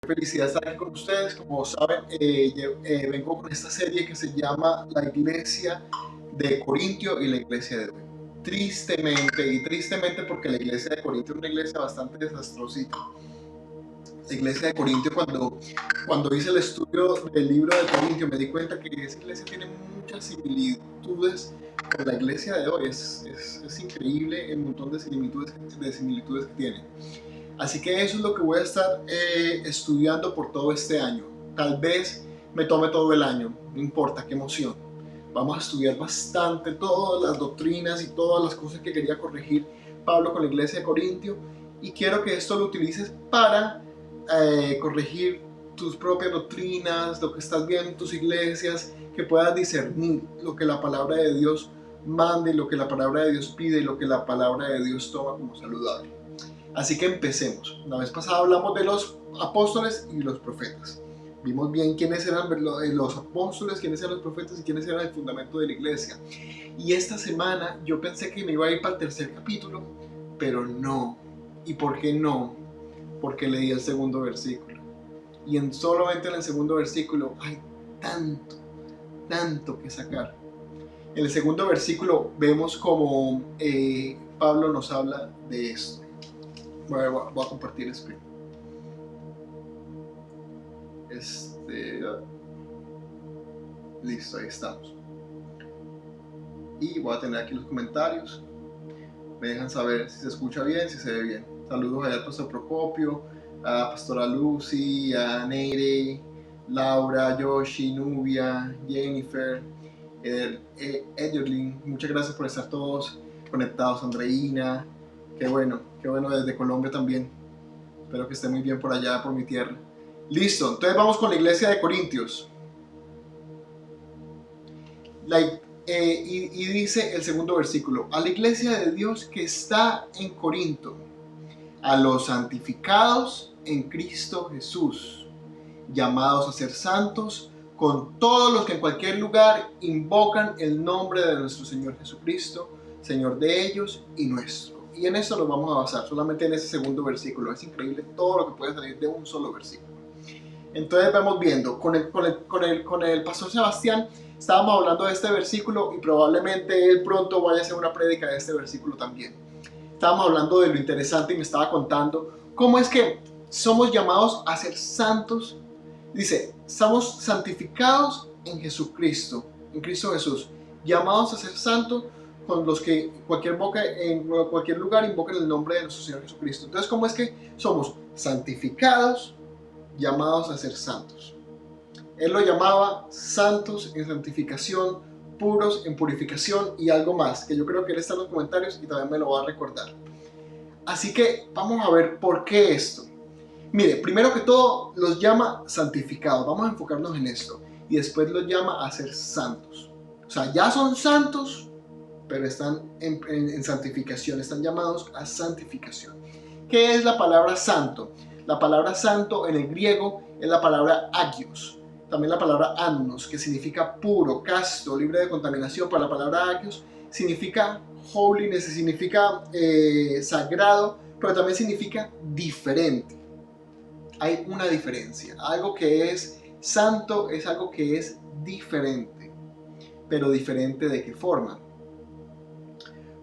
Felicidad estar aquí con ustedes. Como saben, vengo con esta serie que se llama La Iglesia de Corintio y la Iglesia de hoy. Tristemente porque la Iglesia de Corintio es una iglesia bastante desastrosita. La Iglesia de Corintio, cuando hice el estudio del libro de Corintio, me di cuenta que esa iglesia tiene muchas similitudes con la iglesia de hoy. Es increíble el montón de similitudes que tiene. Así que eso es lo que voy a estar estudiando por todo este año. Tal vez me tome todo el año, no importa, qué emoción. Vamos a estudiar bastante todas las doctrinas y todas las cosas que quería corregir Pablo con la iglesia de Corintio, y quiero que esto lo utilices para corregir tus propias doctrinas, lo que estás viendo en tus iglesias, que puedas discernir lo que la palabra de Dios manda y lo que la palabra de Dios pide y lo que la palabra de Dios toma como saludable. Así que empecemos. La vez pasada hablamos de los apóstoles y los profetas. Vimos bien quiénes eran los apóstoles, quiénes eran los profetas y quiénes eran el fundamento de la iglesia. Y esta semana yo pensé que me iba a ir para el tercer capítulo, pero no. ¿Y por qué no? Porque leí el segundo versículo. Y solamente en el segundo versículo hay tanto que sacar. En el segundo versículo vemos como Pablo nos habla de esto. Voy a compartir screen. Listo, ahí estamos. Y voy a tener aquí los comentarios. Me dejan saber si se escucha bien, si se ve bien. Saludos allá al pastor Procopio, a pastora Lucy, a Neire, Laura, Yoshi, Nubia, Jennifer, Edgerlin. Muchas gracias por estar todos conectados. Andreina, qué bueno desde Colombia también. Espero que esté muy bien por allá, por mi tierra. Listo, entonces vamos con la iglesia de Corintios. Y dice el segundo versículo: a la iglesia de Dios que está en Corinto, a los santificados en Cristo Jesús, llamados a ser santos, con todos los que en cualquier lugar invocan el nombre de nuestro Señor Jesucristo, Señor de ellos y nuestro. Y en eso nos vamos a basar, solamente en ese segundo versículo. Es increíble todo lo que puede salir de un solo versículo. Entonces vamos viendo, con el pastor Sebastián estábamos hablando de este versículo, y probablemente él pronto vaya a hacer una prédica de este versículo también. Estábamos hablando de lo interesante y me estaba contando cómo es que somos llamados a ser santos. Dice, somos santificados en Jesucristo, en Cristo Jesús, llamados a ser santos, con los que en cualquier lugar invocan el nombre de nuestro Señor Jesucristo. Entonces, ¿cómo es que somos santificados, llamados a ser santos? Él lo llamaba santos en santificación, puros en purificación y algo más, que yo creo que él está en los comentarios y también me lo va a recordar. Así que vamos a ver por qué esto. Mire, primero que todo los llama santificados, vamos a enfocarnos en esto, y después los llama a ser santos. O sea, ya son santos, pero están en santificación, están llamados a santificación. ¿Qué es la palabra santo? La palabra santo en el griego es la palabra agios, también la palabra annos, que significa puro, casto, libre de contaminación. Para la palabra agios significa holiness, significa sagrado, pero también significa diferente. Hay una diferencia. Algo que es santo es algo que es diferente. Pero diferente ¿de qué forma?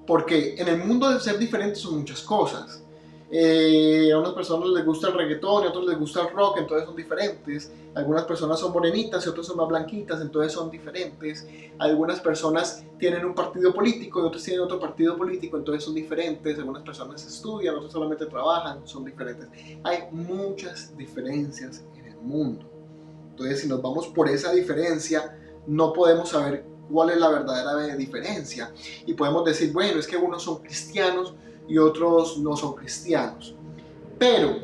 Porque en el mundo de ser diferente son muchas cosas. A unas personas les gusta el reggaetón y a otros les gusta el rock, entonces son diferentes. Algunas personas son morenitas y otras son más blanquitas, entonces son diferentes. Algunas personas tienen un partido político y otros tienen otro partido político, entonces son diferentes. Algunas personas estudian, otras solamente trabajan, son diferentes. Hay muchas diferencias en el mundo. Entonces, si nos vamos por esa diferencia, no podemos saber cuál es la verdadera diferencia. Y podemos decir, bueno, es que unos son cristianos y otros no son cristianos. Pero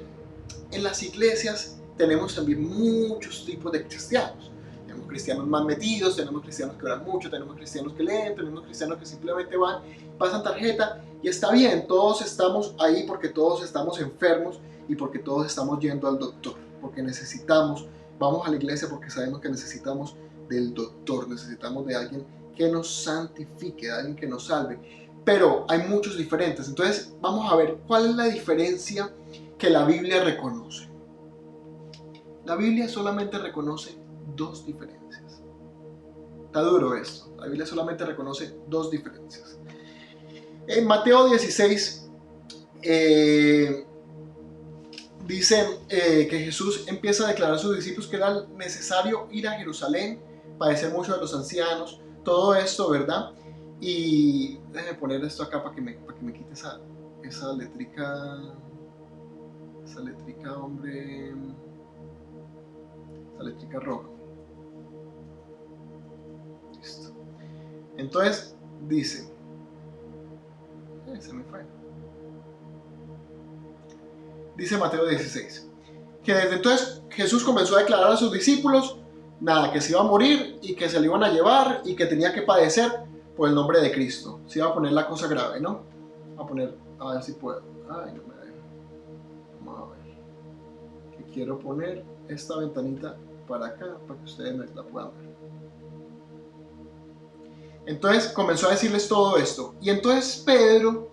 en las iglesias tenemos también muchos tipos de cristianos. Tenemos cristianos más metidos, tenemos cristianos que oran mucho, tenemos cristianos que leen, tenemos cristianos que simplemente van, pasan tarjeta y está bien. Todos estamos ahí porque todos estamos enfermos y porque todos estamos yendo al doctor, porque vamos a la iglesia porque sabemos que necesitamos del doctor, necesitamos de alguien que nos santifique, de alguien que nos salve. Pero hay muchos diferentes. Entonces vamos a ver cuál es la diferencia que la Biblia reconoce. La Biblia solamente reconoce dos diferencias. Está duro esto. La Biblia solamente reconoce dos diferencias. En Mateo 16 dice que Jesús empieza a declarar a sus discípulos que era necesario ir a Jerusalén, padecer mucho de los ancianos, todo esto, ¿verdad? Y déjenme poner esto acá para que me quite esa letrica, hombre, esa letrica roja. Listo. Entonces dice, se me fue. Dice Mateo 16, que desde entonces Jesús comenzó a declarar a sus discípulos, nada, que se iba a morir y que se le iban a llevar y que tenía que padecer por el nombre de Cristo. Se iba a poner la cosa grave, ¿no? A ver si puedo. Ay, no me dejo. Vamos a ver. Que quiero poner esta ventanita para acá, para que ustedes la puedan ver. Entonces comenzó a decirles todo esto. Y entonces Pedro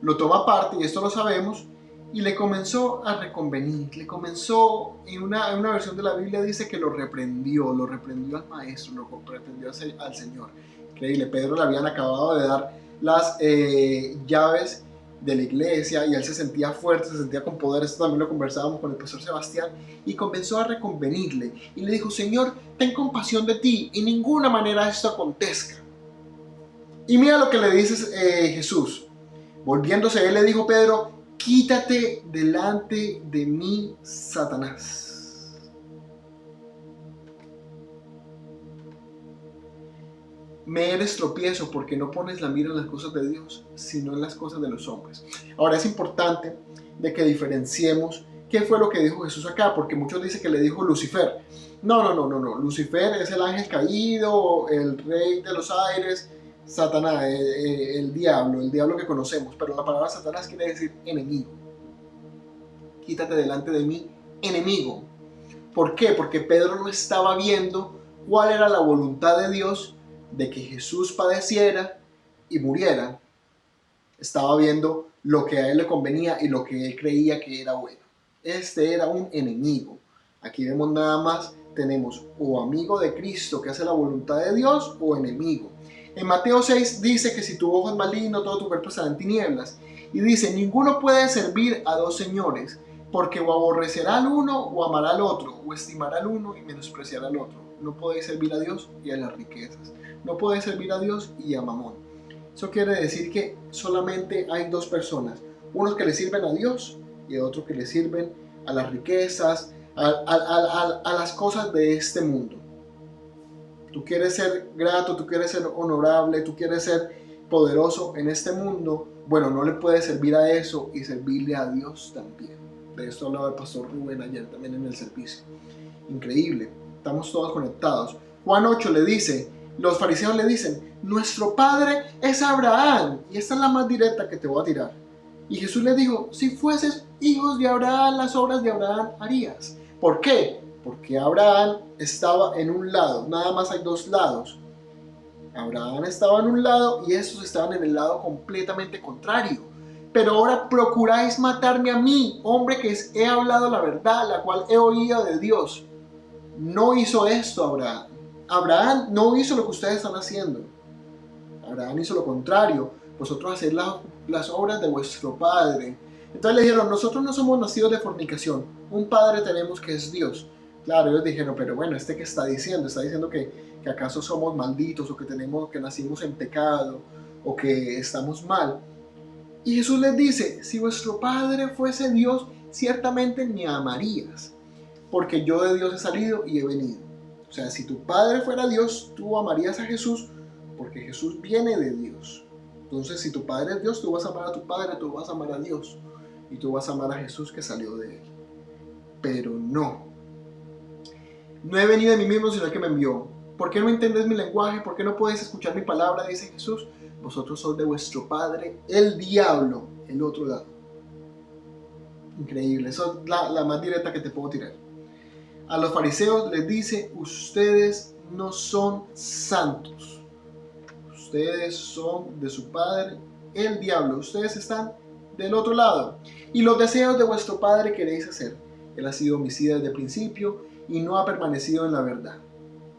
lo toma aparte, y esto lo sabemos, y le comenzó a reconvenir. Le comenzó, en una versión de la Biblia dice que lo reprendió al maestro, lo reprendió al Señor. Increíble, Pedro le habían acabado de dar las llaves de la iglesia y él se sentía fuerte, se sentía con poder. Esto también lo conversábamos con el pastor Sebastián, y comenzó a reconvenirle y le dijo: Señor, ten compasión de ti, en ninguna manera esto acontezca. Y mira lo que le dice Jesús. Volviéndose, él le dijo a Pedro: quítate delante de mí, Satanás. Me eres tropiezo porque no pones la mira en las cosas de Dios, sino en las cosas de los hombres. Ahora es importante de que diferenciemos qué fue lo que dijo Jesús acá, porque muchos dicen que le dijo Lucifer. No. Lucifer es el ángel caído, el rey de los aires, Satanás, el diablo que conocemos. Pero la palabra Satanás quiere decir enemigo. Quítate delante de mí, enemigo. ¿Por qué? Porque Pedro no estaba viendo cuál era la voluntad de Dios de que Jesús padeciera y muriera. Estaba viendo lo que a él le convenía y lo que él creía que era bueno. Este era un enemigo. Aquí vemos nada más, tenemos o amigo de Cristo que hace la voluntad de Dios, o enemigo. En Mateo 6 dice que si tu ojo es maligno, todo tu cuerpo estará en tinieblas. Y dice: ninguno puede servir a dos señores, porque o aborrecerá al uno o amará al otro, o estimará al uno y menospreciará al otro. No podéis servir a Dios y a las riquezas. No podéis servir a Dios y a Mamón. Eso quiere decir que solamente hay dos personas: unos que le sirven a Dios y otros que le sirven a las riquezas, a las cosas de este mundo. Tú quieres ser grato, tú quieres ser honorable, tú quieres ser poderoso en este mundo. Bueno, no le puedes servir a eso y servirle a Dios también. De esto hablaba el pastor Rubén ayer también en el servicio. Increíble, estamos todos conectados. Juan 8 le dice, los fariseos le dicen: nuestro padre es Abraham. Y esta es la más directa que te voy a tirar. Y Jesús le dijo: si fueses hijos de Abraham, las obras de Abraham harías. ¿Por qué? Porque Abraham estaba en un lado, nada más hay dos lados. Abraham estaba en un lado y estos estaban en el lado completamente contrario. Pero ahora procuráis matarme a mí, hombre que he hablado la verdad, la cual he oído de Dios. No hizo esto Abraham. Abraham no hizo lo que ustedes están haciendo. Abraham hizo lo contrario. Vosotros hacéis las obras de vuestro padre. Entonces le dijeron: nosotros no somos nacidos de fornicación, un padre tenemos que es Dios. Claro, ellos dijeron: pero bueno, ¿este qué está diciendo? Está diciendo que acaso somos malditos, o que nacimos en pecado, o que estamos mal. Y Jesús les dice: si vuestro padre fuese Dios, ciertamente me amarías, porque yo de Dios he salido y he venido. O sea, si tu padre fuera Dios, tú amarías a Jesús, porque Jesús viene de Dios. Entonces, si tu padre es Dios, tú vas a amar a tu padre, tú vas a amar a Dios, y tú vas a amar a Jesús que salió de él. Pero no he venido de mí mismo, sino el que me envió. ¿Por qué no entendés mi lenguaje? ¿Por qué no podéis escuchar mi palabra? Dice Jesús: vosotros sois de vuestro padre, el diablo, el otro lado. Increíble, eso es la más directa que te puedo tirar. A los fariseos les dice: ustedes no son santos. Ustedes son de su padre, el diablo. Ustedes están del otro lado. Y los deseos de vuestro padre queréis hacer. Él ha sido homicida desde el principio y no ha permanecido en la verdad.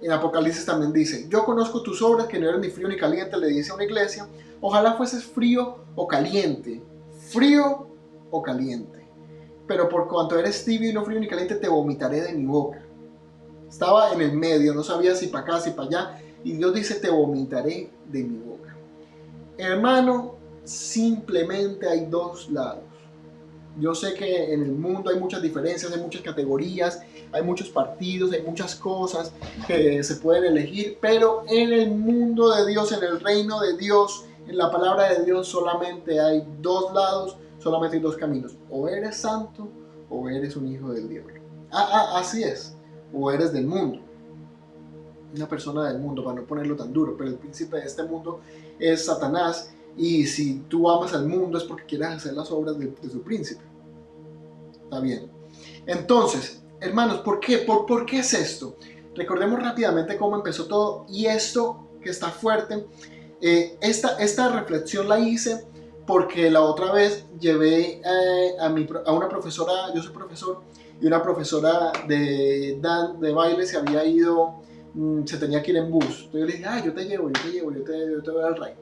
En Apocalipsis también dice, yo conozco tus obras, que no eres ni frío ni caliente, le dice a una iglesia, ojalá fueses frío o caliente, frío o caliente, pero por cuanto eres tibio y no frío ni caliente, te vomitaré de mi boca. Estaba en el medio, no sabía si para acá, si para allá, y Dios dice, te vomitaré de mi boca. Hermano, simplemente hay dos lados. Yo sé que en el mundo hay muchas diferencias, hay muchas categorías, hay muchos partidos, hay muchas cosas que se pueden elegir, pero en el mundo de Dios, en el reino de Dios, en la palabra de Dios solamente hay dos lados, solamente hay dos caminos. O eres santo o eres un hijo del diablo. Así es. O eres del mundo. Una persona del mundo, para no ponerlo tan duro, pero el príncipe de este mundo es Satanás. Y si tú amas al mundo es porque quieres hacer las obras de su príncipe. Está bien. Entonces, hermanos, ¿por qué? ¿Por qué es esto? Recordemos rápidamente cómo empezó todo. Y esto que está fuerte, esta reflexión la hice porque la otra vez llevé a una profesora, yo soy profesor, y una profesora de baile se había ido, se tenía que ir en bus. Entonces yo le dije, yo te llevo, yo te voy al rey.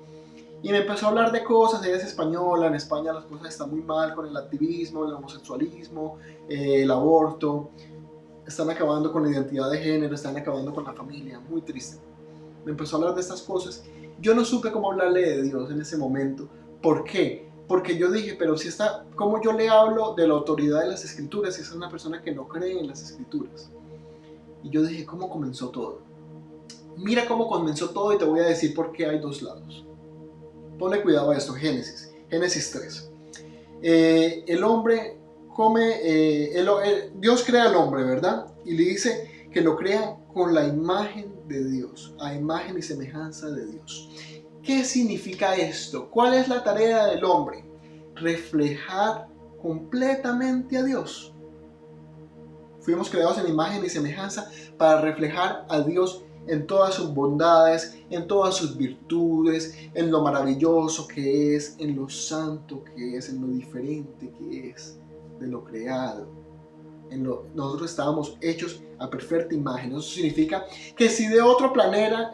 Y me empezó a hablar de cosas, ella es española, en España las cosas están muy mal con el activismo, el homosexualismo, el aborto, están acabando con la identidad de género, están acabando con la familia, muy triste. Me empezó a hablar de estas cosas, yo no supe cómo hablarle de Dios en ese momento. ¿Por qué? Porque yo dije, pero si está, ¿cómo yo le hablo de la autoridad de las escrituras si es una persona que no cree en las escrituras? Y yo dije, ¿cómo comenzó todo? Mira cómo comenzó todo y te voy a decir por qué hay dos lados. Ponle cuidado a esto, Génesis 3. El hombre come, Dios crea al hombre, ¿verdad? Y le dice que lo crea con la imagen de Dios, a imagen y semejanza de Dios. ¿Qué significa esto? ¿Cuál es la tarea del hombre? Reflejar completamente a Dios. Fuimos creados en imagen y semejanza para reflejar a Dios en todas sus bondades, en todas sus virtudes, en lo maravilloso que es, en lo santo que es, en lo diferente que es de lo creado. Nosotros estábamos hechos a perfecta imagen. Eso significa que si de otro planeta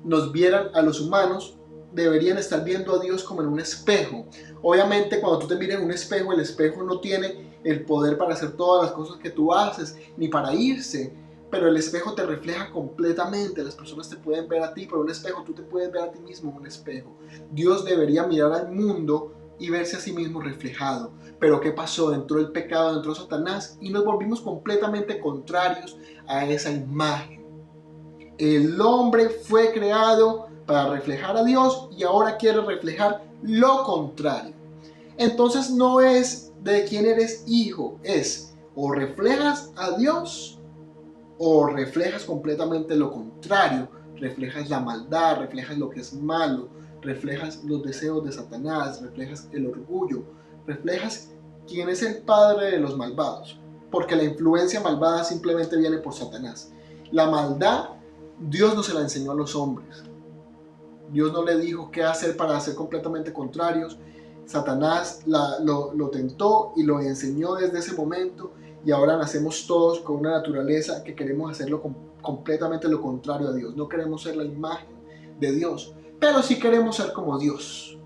nos vieran a los humanos, deberían estar viendo a Dios como en un espejo. Obviamente cuando tú te miras en un espejo, el espejo no tiene el poder para hacer todas las cosas que tú haces, ni para irse, pero el espejo te refleja completamente. Las personas te pueden ver a ti, pero un espejo, tú te puedes ver a ti mismo en un espejo. Dios debería mirar al mundo y verse a sí mismo reflejado. Pero ¿qué pasó? Entró el pecado, entró Satanás y nos volvimos completamente contrarios a esa imagen. El hombre fue creado para reflejar a Dios y ahora quiere reflejar lo contrario. Entonces no es de quién eres hijo, es o reflejas a Dios o reflejas completamente lo contrario, reflejas la maldad, reflejas lo que es malo, reflejas los deseos de Satanás, reflejas el orgullo, reflejas quién es el padre de los malvados, porque la influencia malvada simplemente viene por Satanás. La maldad, Dios no se la enseñó a los hombres. Dios no le dijo qué hacer para ser completamente contrarios. Satanás lo tentó y lo enseñó desde ese momento, y ahora nacemos todos con una naturaleza que queremos hacerlo completamente lo contrario a Dios. No queremos ser la imagen de Dios, pero sí queremos ser como Dios.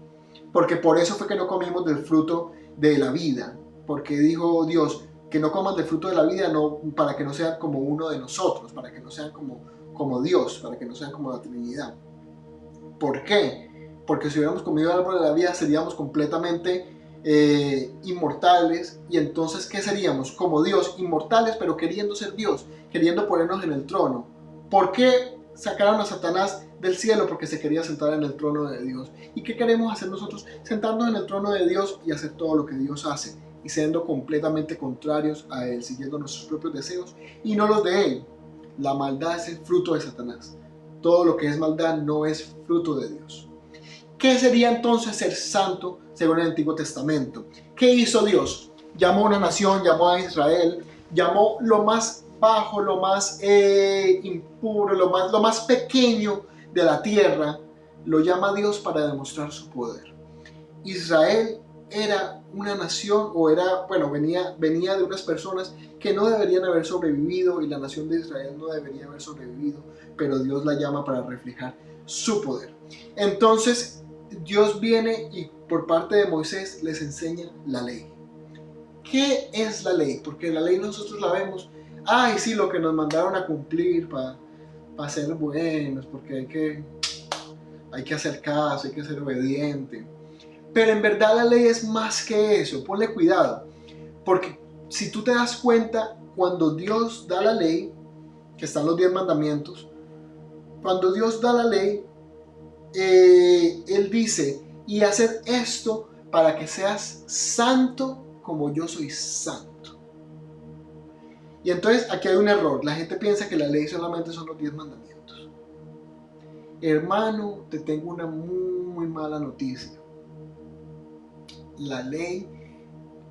Porque por eso fue que no comimos del fruto de la vida. Porque dijo Dios que no coman del fruto de la vida, no, para que no sean como uno de nosotros, para que no sean como Dios, para que no sean como la Trinidad. ¿Por qué? Porque si hubiéramos comido el árbol de la vida seríamos completamente inmortales, y entonces ¿qué seríamos? Como Dios, inmortales pero queriendo ser Dios, queriendo ponernos en el trono. ¿Por qué sacaron a Satanás del cielo? Porque se quería sentar en el trono de Dios. ¿Y qué queremos hacer nosotros? Sentarnos en el trono de Dios y hacer todo lo que Dios hace, y siendo completamente contrarios a Él, siguiendo nuestros propios deseos y no los de Él. La maldad es el fruto de Satanás. Todo lo que es maldad no es fruto de Dios. ¿Qué sería entonces ser santo según el Antiguo Testamento? ¿Qué hizo Dios? Llamó a una nación, llamó a Israel, llamó lo más bajo, lo más impuro, lo más pequeño de la tierra, lo llama Dios para demostrar su poder. Israel era una nación, o era, bueno, venía de unas personas que no deberían haber sobrevivido, y la nación de Israel no debería haber sobrevivido, pero Dios la llama para reflejar su poder. Entonces Dios viene y por parte de Moisés les enseña la ley. ¿Qué es la ley? Porque la ley nosotros la vemos, ay sí, lo que nos mandaron a cumplir para ser buenos, porque hay que hacer caso, hay que ser obediente. Pero en verdad la ley es más que eso. Ponle cuidado, porque si tú te das cuenta, cuando Dios da la ley, que están los 10 mandamientos, cuando Dios da la ley, Él dice, y hacer esto para que seas santo como yo soy santo. Y entonces aquí hay un error. La gente piensa que la ley solamente son los 10 mandamientos. Hermano, te tengo una muy mala noticia. La ley,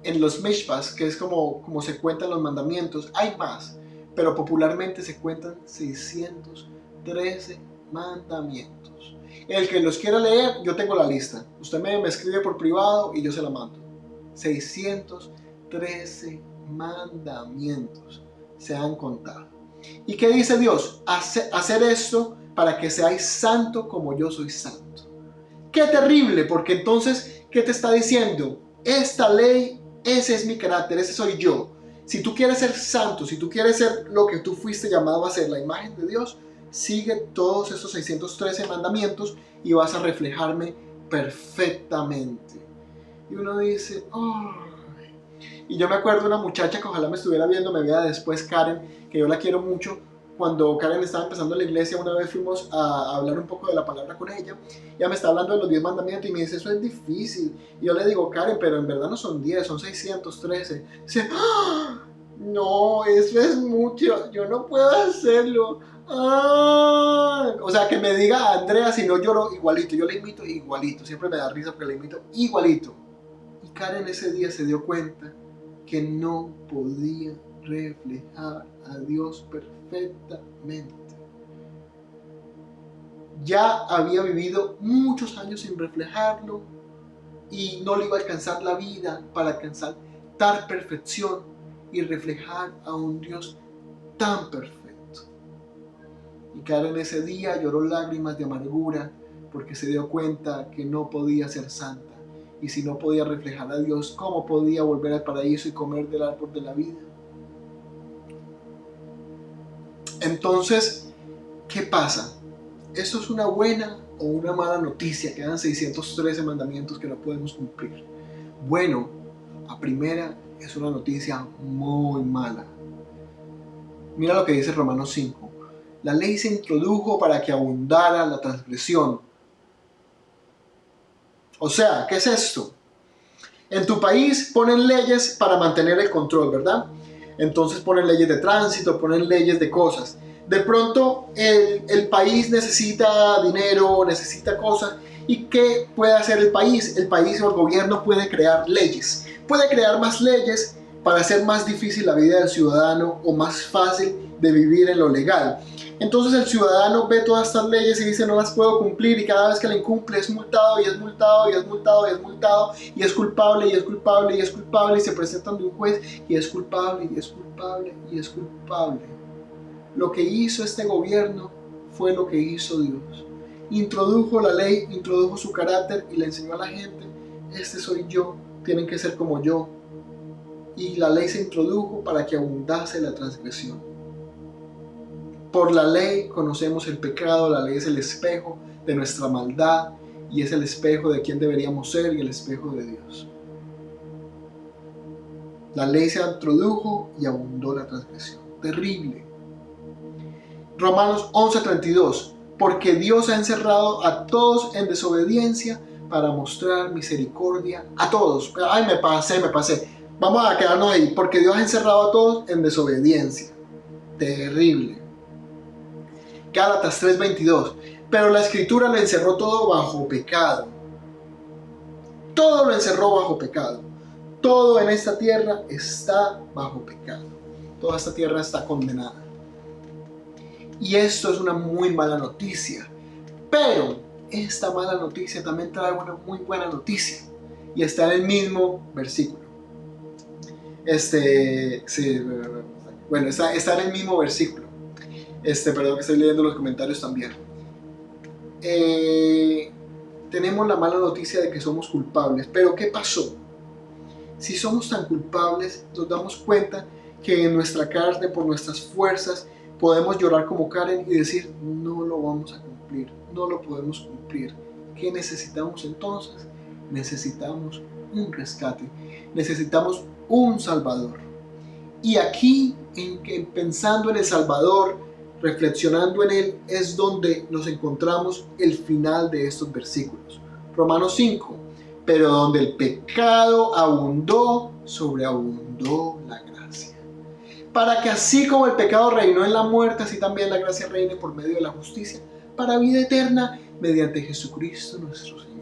en los mishpas, que es como se cuentan los mandamientos, hay más, pero popularmente se cuentan 613 mandamientos. El que los quiera leer, yo tengo la lista. Usted me escribe por privado y yo se la mando. 613 mandamientos se han contado. ¿Y qué dice Dios? Hacer esto para que seáis santo como yo soy santo. ¡Qué terrible! Porque entonces, ¿qué te está diciendo? Esta ley, ese es mi carácter, ese soy yo. Si tú quieres ser santo, si tú quieres ser lo que tú fuiste llamado a ser, la imagen de Dios, sigue todos esos 613 mandamientos y vas a reflejarme perfectamente. Y uno dice, oh. Y yo me acuerdo de una muchacha que ojalá me estuviera viendo, me vea después, Karen, que yo la quiero mucho. Cuando Karen estaba empezando en la iglesia, una vez fuimos a hablar un poco de la palabra con ella. Ella me está hablando de los 10 mandamientos y me dice, eso es difícil. Y yo le digo, Karen, pero en verdad no son 10, son 613. Dice, ¡ah! No, eso es mucho, yo no puedo hacerlo. ¡Ah! O sea, que me diga Andrea, si no lloro igualito, yo le imito igualito. Siempre me da risa porque le imito igualito. Y Karen ese día se dio cuenta que no podía reflejar a Dios perfectamente. Ya había vivido muchos años sin reflejarlo y no le iba a alcanzar la vida para alcanzar tal perfección y reflejar a un Dios tan perfecto. Y Karen ese día lloró lágrimas de amargura porque se dio cuenta que no podía ser santa. Y si no podía reflejar a Dios, ¿cómo podía volver al paraíso y comer del árbol de la vida? Entonces, ¿qué pasa? ¿Esto es una buena o una mala noticia? Quedan 613 mandamientos que no podemos cumplir. Bueno, a primera es una noticia muy mala. Mira lo que dice Romanos 5. La ley se introdujo para que abundara la transgresión. O sea, ¿qué es esto? En tu país ponen leyes para mantener el control, ¿verdad? Entonces ponen leyes de tránsito, ponen leyes de cosas. De pronto el país necesita dinero, necesita cosas. ¿Y qué puede hacer el país? El país o el gobierno puede crear leyes. Puede crear más leyes para hacer más difícil la vida del ciudadano o más fácil de vivir en lo legal. Entonces el ciudadano ve todas estas leyes y dice no las puedo cumplir, y cada vez que la incumple es multado y es multado y es multado y es multado y es culpable y es culpable y es culpable y se presenta ante un juez y es culpable y es culpable y es culpable. Lo que hizo este gobierno fue lo que hizo Dios. Introdujo la ley, introdujo su carácter y le enseñó a la gente, este soy yo, tienen que ser como yo. Y la ley se introdujo para que abundase la transgresión. Por la ley conocemos el pecado, la ley es el espejo de nuestra maldad y es el espejo de quién deberíamos ser y el espejo de Dios. La ley se introdujo y abundó la transgresión. Terrible. Romanos 11:32. Porque Dios ha encerrado a todos en desobediencia para mostrar misericordia a todos. Ay, me pasé. Vamos a quedarnos ahí. Porque Dios ha encerrado a todos en desobediencia. Terrible. Gálatas 3:22. Pero la escritura lo encerró todo bajo pecado. Todo lo encerró bajo pecado. Todo en esta tierra está bajo pecado. Toda esta tierra está condenada. Y esto es una muy mala noticia. Pero esta mala noticia también trae una muy buena noticia. y está en el mismo versículo. Bueno, está en el mismo versículo. Perdón, que estoy leyendo los comentarios también. Tenemos la mala noticia de que somos culpables, pero ¿qué pasó? Si somos tan culpables, nos damos cuenta que en nuestra carne, por nuestras fuerzas, podemos llorar como Karen y decir, no lo vamos a cumplir, no lo podemos cumplir. ¿Qué necesitamos entonces? Necesitamos un rescate, necesitamos un Salvador. Y aquí, pensando en el Salvador, reflexionando en Él, es donde nos encontramos el final de estos versículos. Romanos 5, pero donde el pecado abundó, sobreabundó la gracia. Para que así como el pecado reinó en la muerte, así también la gracia reine por medio de la justicia, para vida eterna, mediante Jesucristo nuestro Señor.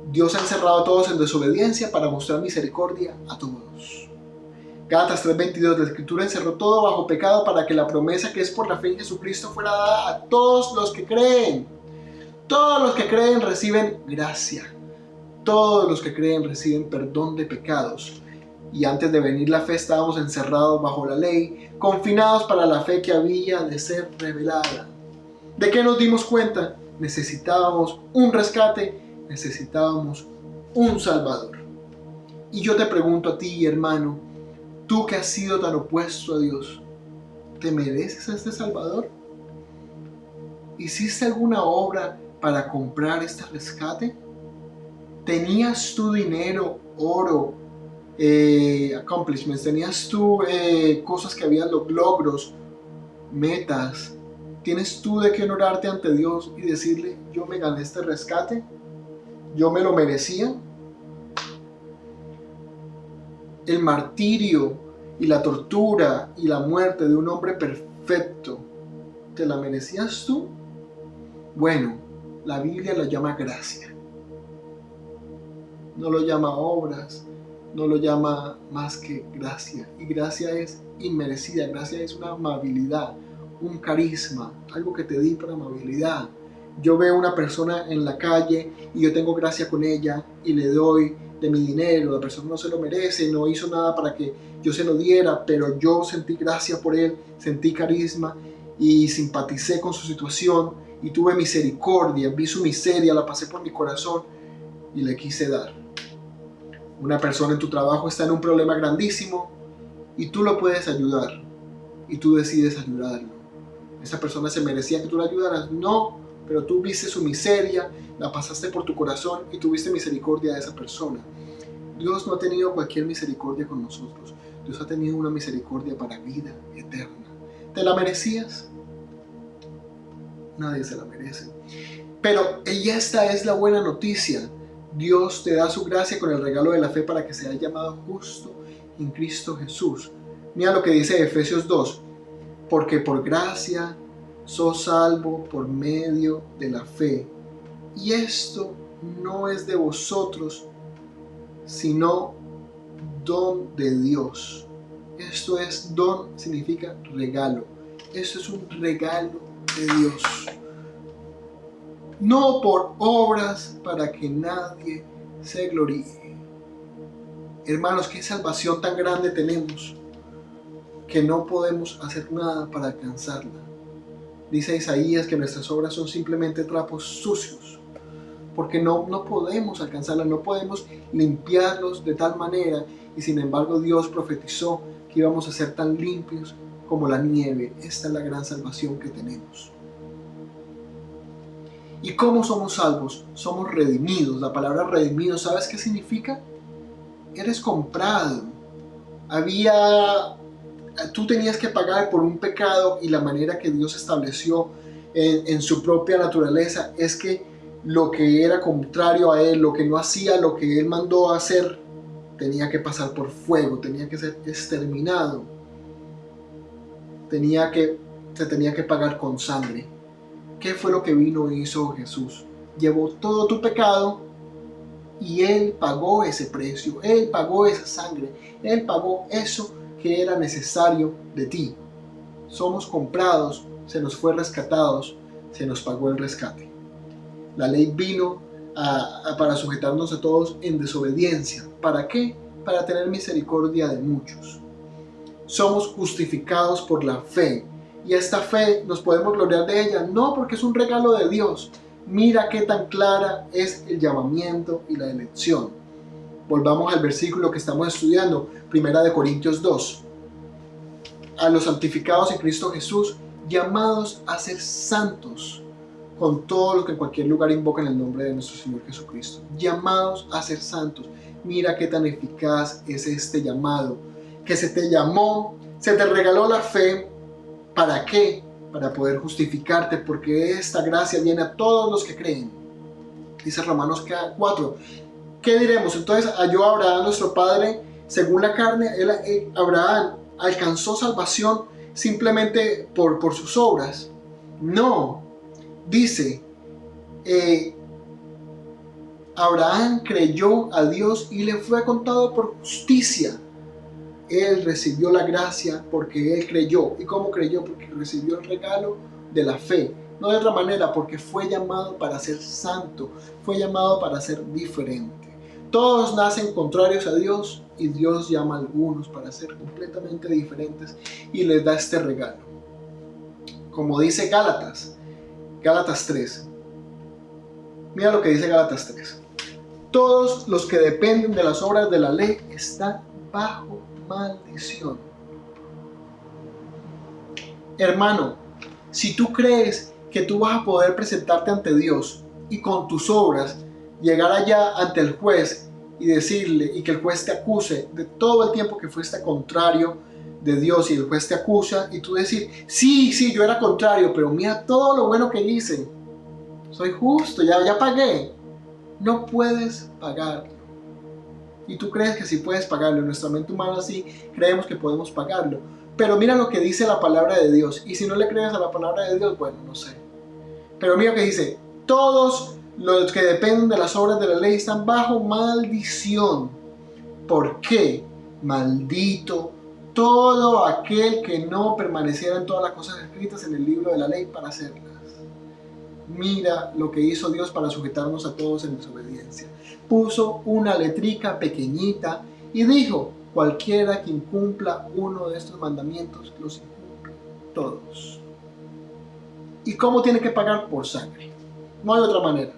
Dios ha encerrado a todos en desobediencia para mostrar misericordia a todos. Gálatas 3:22, la Escritura encerró todo bajo pecado para que la promesa que es por la fe en Jesucristo fuera dada a todos los que creen. Todos los que creen reciben gracia. Todos los que creen reciben perdón de pecados. Y antes de venir la fe estábamos encerrados bajo la ley, confinados para la fe que había de ser revelada. ¿De qué nos dimos cuenta? Necesitábamos un rescate, necesitábamos un Salvador. Y yo te pregunto a ti, hermano, tú que has sido tan opuesto a Dios, ¿te mereces a este Salvador? ¿Hiciste alguna obra para comprar este rescate? ¿Tenías tu dinero, oro, accomplishments? ¿Tenías tú cosas que habían, logros, metas? ¿Tienes tú de qué honorarte ante Dios y decirle, yo me gané este rescate? ¿Yo me lo merecía? El martirio y la tortura y la muerte de un hombre perfecto, ¿te la merecías tú? Bueno, la Biblia la llama gracia. No lo llama obras, no lo llama más que gracia. Y gracia es inmerecida, gracia es una amabilidad, un carisma, algo que te di por amabilidad. Yo veo una persona en la calle y yo tengo gracia con ella y le doy de mi dinero. La persona no se lo merece, no hizo nada para que yo se lo diera, pero yo sentí gracia por él, sentí carisma y simpaticé con su situación y tuve misericordia, vi su miseria, la pasé por mi corazón y le quise dar. Una persona en tu trabajo está en un problema grandísimo y tú lo puedes ayudar y tú decides ayudarlo. ¿Esa persona se merecía que tú la ayudaras? No, pero tú viste su miseria, la pasaste por tu corazón y tuviste misericordia de esa persona. Dios no ha tenido cualquier misericordia con nosotros. Dios ha tenido una misericordia para vida eterna. ¿Te la merecías? Nadie se la merece. Pero esta es la buena noticia. Dios te da su gracia con el regalo de la fe para que seas llamado justo en Cristo Jesús. Mira lo que dice Efesios 2. Porque por gracia sos salvo por medio de la fe. Y esto no es de vosotros, sino don de Dios. Esto es don, significa regalo. Esto es un regalo de Dios. No por obras para que nadie se gloríe. Hermanos, qué salvación tan grande tenemos que no podemos hacer nada para alcanzarla. Dice Isaías que nuestras obras son simplemente trapos sucios, porque no podemos alcanzarla, no podemos limpiarlos de tal manera, y sin embargo Dios profetizó que íbamos a ser tan limpios como la nieve. Esta es la gran salvación que tenemos. ¿Y cómo somos salvos? Somos redimidos. La palabra redimido, ¿sabes qué significa? Eres comprado. Tú tenías que pagar por un pecado, y la manera que Dios estableció en su propia naturaleza es que lo que era contrario a Él, lo que no hacía lo que Él mandó a hacer, tenía que pasar por fuego, tenía que ser exterminado, se tenía que pagar con sangre. ¿Qué fue lo que vino e hizo Jesús? Llevó todo tu pecado y Él pagó ese precio, Él pagó esa sangre, Él pagó eso que era necesario de ti. Somos comprados, se nos fue rescatados, se nos pagó el rescate. La ley vino para sujetarnos a todos en desobediencia. ¿Para qué? Para tener misericordia de muchos. Somos justificados por la fe, y esta fe nos podemos gloriar de ella, no porque es un regalo de Dios. Mira qué tan clara es el llamamiento y la elección. Volvamos al versículo que estamos estudiando, 1 Corintios 2. A los santificados en Cristo Jesús, llamados a ser santos, con todos los que en cualquier lugar invocan el nombre de nuestro Señor Jesucristo. Llamados a ser santos. Mira qué tan eficaz es este llamado, que se te llamó, se te regaló la fe. ¿Para qué? Para poder justificarte, porque esta gracia viene a todos los que creen. Dice Romanos 4. ¿Qué diremos? Entonces, halló a Abraham nuestro padre según la carne. Abraham alcanzó salvación simplemente por sus obras. No. Dice, Abraham creyó a Dios y le fue contado por justicia. Él recibió la gracia porque él creyó. ¿Y cómo creyó? Porque recibió el regalo de la fe. No de otra manera, porque fue llamado para ser santo, fue llamado para ser diferente. Todos nacen contrarios a Dios y Dios llama a algunos para ser completamente diferentes y les da este regalo. Como dice Gálatas 3. Mira lo que dice Gálatas 3. Todos los que dependen de las obras de la ley están bajo maldición. Hermano, si tú crees que tú vas a poder presentarte ante Dios y con tus obras llegar allá ante el juez y decirle, y que el juez te acuse de todo el tiempo que fuiste contrario de Dios, y el juez te acusa y tú decir, sí, yo era contrario, pero mira todo lo bueno que hice, soy justo, ya pagué. No puedes pagarlo. Y tú crees que sí puedes pagarlo. En nuestra mente humana sí creemos que podemos pagarlo. Pero mira lo que dice la palabra de Dios. Y si no le crees a la palabra de Dios, bueno, no sé. Pero mira lo que dice. Todos los que dependen de las obras de la ley están bajo maldición. ¿Por qué? Maldito todo aquel que no permaneciera en todas las cosas escritas en el libro de la ley para hacerlas. Mira lo que hizo Dios para sujetarnos a todos en desobediencia. Puso una letrica pequeñita y dijo, cualquiera que incumpla uno de estos mandamientos, los incumple todos. ¿Y cómo tiene que pagar? Por sangre. No hay otra manera.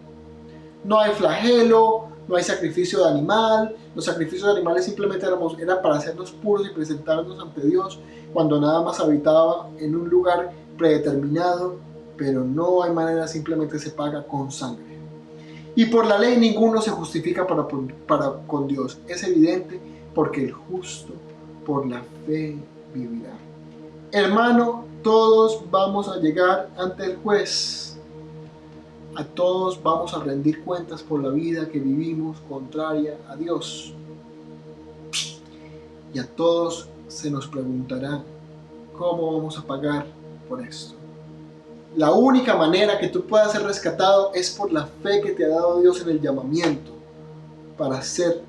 No hay flagelo, no hay sacrificio de animal. Los sacrificios de animales simplemente eran para hacernos puros y presentarnos ante Dios cuando nada más habitaba en un lugar predeterminado, pero no hay manera, simplemente se paga con sangre. Y por la ley ninguno se justifica para con Dios. Es evidente, porque el justo por la fe vivirá. Hermano, todos vamos a llegar ante el juez. A todos vamos a rendir cuentas por la vida que vivimos contraria a Dios. Y a todos se nos preguntará, ¿cómo vamos a pagar por esto? La única manera que tú puedas ser rescatado es por la fe que te ha dado Dios en el llamamiento para ser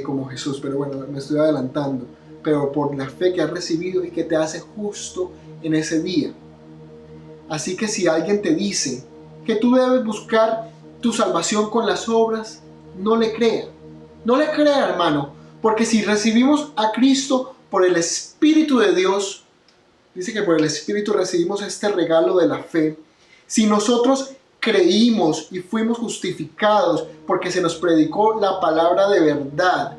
como Jesús. Pero bueno, me estoy adelantando. Pero por la fe que has recibido y que te hace justo en ese día. Así que si alguien te dice que tú debes buscar tu salvación con las obras, no le crea. No le crea, hermano. Porque si recibimos a Cristo por el Espíritu de Dios, dice que por el Espíritu recibimos este regalo de la fe. Si nosotros creímos y fuimos justificados porque se nos predicó la palabra de verdad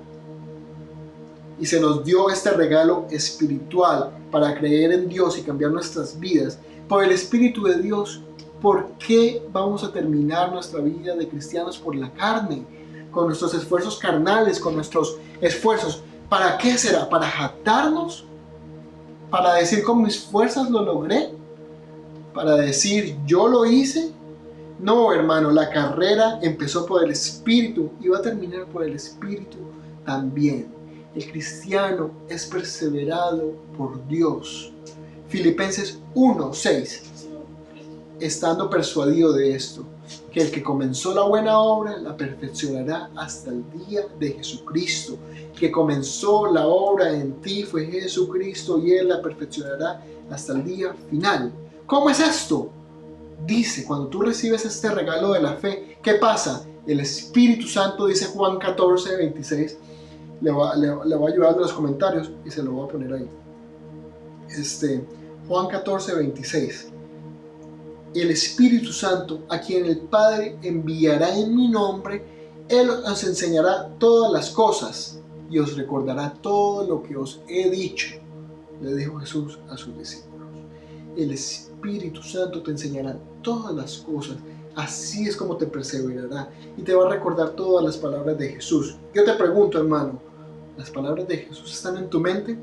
y se nos dio este regalo espiritual para creer en Dios y cambiar nuestras vidas, por el Espíritu de Dios, ¿por qué vamos a terminar nuestra vida de cristianos por la carne? Con nuestros esfuerzos carnales, con nuestros esfuerzos. ¿Para qué será? ¿Para jactarnos? ¿Para decir con mis fuerzas lo logré? ¿Para decir yo lo hice? No, hermano, la carrera empezó por el Espíritu y va a terminar por el Espíritu también. El cristiano es perseverado por Dios. Filipenses 1:6. Estando persuadido de esto, que el que comenzó la buena obra la perfeccionará hasta el día de Jesucristo. Que comenzó la obra en ti fue Jesucristo y Él la perfeccionará hasta el día final. ¿Cómo es esto? dice, cuando tú recibes este regalo de la fe, ¿qué pasa? El Espíritu Santo, dice Juan 14, 26, le va a ayudar en los comentarios y se lo voy a poner ahí. Juan 14, 26. El Espíritu Santo, a quien el Padre enviará en mi nombre, Él os enseñará todas las cosas y os recordará todo lo que os he dicho, le dijo Jesús a sus discípulos. El Espíritu Santo te enseñará todas las cosas, así es como te perseverará y te va a recordar todas las palabras de Jesús. Yo te pregunto, hermano, ¿las palabras de Jesús están en tu mente?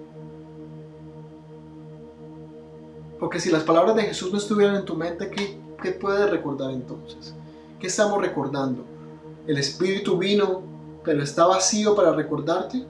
Porque si las palabras de Jesús no estuvieran en tu mente, ¿qué puedes recordar entonces? ¿Qué estamos recordando? ¿El Espíritu vino, pero está vacío para recordarte?